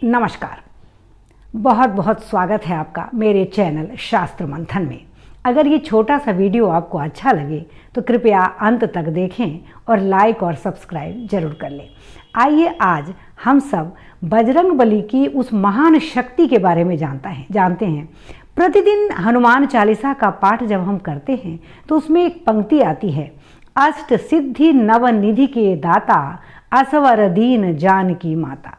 नमस्कार। बहुत बहुत स्वागत है आपका मेरे चैनल शास्त्र मंथन में। अगर ये छोटा सा वीडियो आपको अच्छा लगे तो कृपया अंत तक देखें और लाइक और सब्सक्राइब जरूर कर लें। आइए आज हम सब बजरंग बली की उस महान शक्ति के बारे में जानते हैं। प्रतिदिन हनुमान चालीसा का पाठ जब हम करते हैं तो उसमें एक पंक्ति आती है, अष्ट सिद्धि नव निधि के दाता असवर दीन जानकी माता।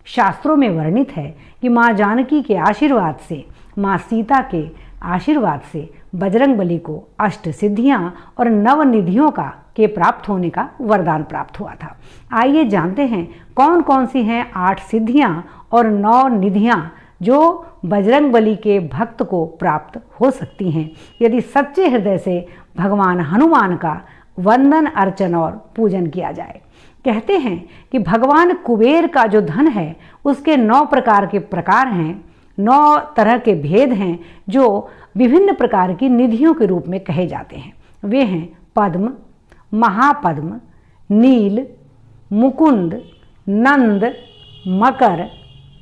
शास्त्रों में वर्णित है कि माँ जानकी के आशीर्वाद से, माँ सीता के आशीर्वाद से बजरंग बली को अष्ट सिद्धियाँ और नव निधियों के प्राप्त होने का वरदान प्राप्त हुआ था। आइए जानते हैं कौन कौन सी हैं 8 सिद्धियाँ और 9 निधियाँ जो बजरंग बली के भक्त को प्राप्त हो सकती हैं यदि सच्चे हृदय से भगवान हनुमान का वंदन अर्चन और पूजन किया जाए। कहते हैं कि भगवान कुबेर का जो धन है उसके 9 प्रकार के प्रकार हैं, 9 तरह के भेद हैं जो विभिन्न प्रकार की निधियों के रूप में कहे जाते हैं। वे हैं पद्म, महापद्म, नील, मुकुंद, नंद, मकर,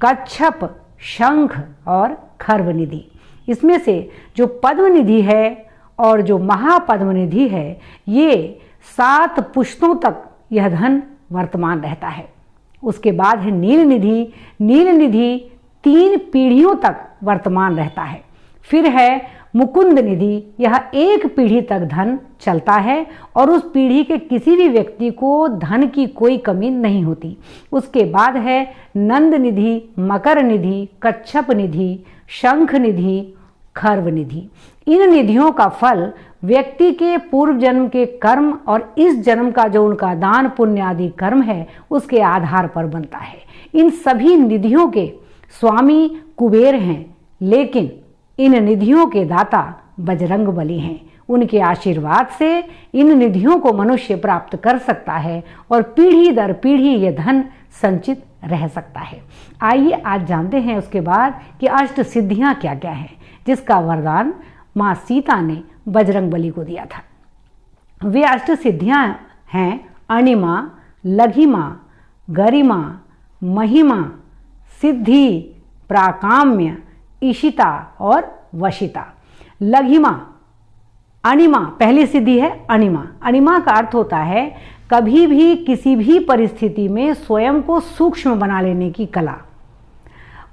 कच्छप, शंख और खर्व निधि। इसमें से जो पद्म निधि है और जो महापद्म निधि है, ये 7 पुश्तों तक यह धन वर्तमान रहता है। उसके बाद है नील निधि। नील निधि 3 पीढ़ियों तक वर्तमान रहता है। फिर है मुकुंद निधि, यह 1 पीढ़ी तक धन चलता है और उस पीढ़ी के किसी भी व्यक्ति को धन की कोई कमी नहीं होती। उसके बाद है नंद निधि, मकर निधि, कच्छप निधि, शंख निधि, खर्व निधि। इन निधियों का फल व्यक्ति के पूर्व जन्म के कर्म और इस जन्म का जो उनका दान पुण्य आदि कर्म है उसके आधार पर बनता है। इन सभी निधियों के स्वामी कुबेर हैं, लेकिन इन निधियों के दाता बजरंग बली हैं। उनके आशीर्वाद से इन निधियों को मनुष्य प्राप्त कर सकता है और पीढ़ी दर पीढ़ी ये धन संचित रह सकता है। आइए आज जानते हैं उसके बाद कि अष्ट सिद्धियां क्या क्या हैं जिसका वरदान माँ सीता ने बजरंग बली को दिया था। वे अष्ट सिद्धियां हैं अणिमा, लघिमा, गरिमा, महिमा, सिद्धि, प्राकाम्य, ईशिता और वशिता। लघिमा, अणिमा पहली सिद्धि है। अणिमा, अणिमा का अर्थ होता है कभी भी किसी भी परिस्थिति में स्वयं को सूक्ष्म बना लेने की कला।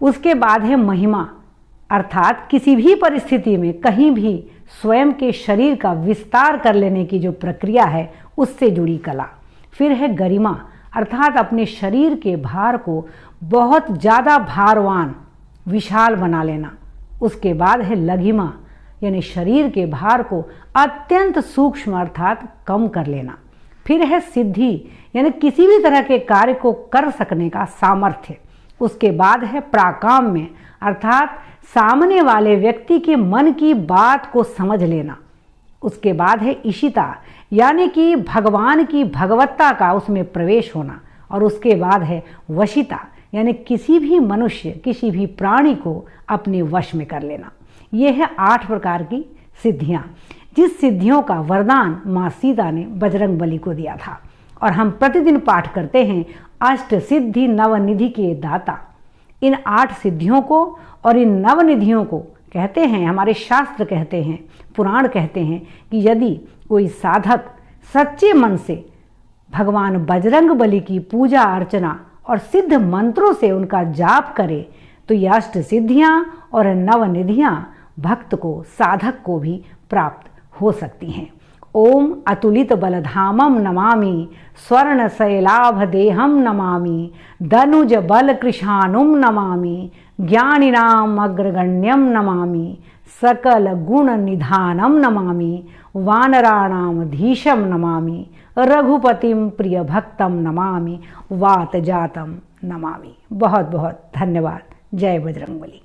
उसके बाद है महिमा, अर्थात किसी भी परिस्थिति में कहीं भी स्वयं के शरीर का विस्तार कर लेने की जो प्रक्रिया है उससे जुड़ी कला। फिर है गरिमा, अर्थात अपने शरीर के भार को बहुत ज़्यादा भारवान, विशाल बना लेना। उसके बाद है लघिमा, यानी शरीर के भार को अत्यंत सूक्ष्म अर्थात कम कर लेना। फिर है सिद्धि, यानी किसी भी तरह के कार्य को कर सकने का सामर्थ्य। उसके बाद है प्राकाम्य, अर्थात सामने वाले व्यक्ति के मन की बात को समझ लेना। उसके बाद है ईशिता, यानी कि भगवान की भगवत्ता का उसमें प्रवेश होना। और उसके बाद है वशिता, यानी किसी भी मनुष्य, किसी भी प्राणी को अपने वश में कर लेना। ये है 8 प्रकार की सिद्धियां, जिस सिद्धियों का वरदान माँ सीता ने बजरंग बली को दिया था। और हम प्रतिदिन पाठ करते हैं अष्ट सिद्धि नवनिधि के दाता। इन 8 सिद्धियों को और इन नवनिधियों को कहते हैं, हमारे शास्त्र कहते हैं, पुराण कहते हैं कि यदि कोई साधक सच्चे मन से भगवान बजरंग बली की पूजा अर्चना और सिद्ध मंत्रों से उनका जाप करे तो ये अष्ट सिद्धियां और नवनिधियां भक्त को, साधक को भी प्राप्त हो सकती हैं। ओम अतुलित बलधामम नमामि, स्वर्ण शैलाभ देहम नमामि, दनुज बल कृशानुम नमामि, ज्ञानिनाम अग्रगण्यम नमामि, सकल गुण निधानम नमामि, वानराणाम धीशम नमामि, रघुपतिम प्रिय भक्तम नमामि, वात जातम नमामि। बहुत बहुत धन्यवाद। जय बजरंग बली।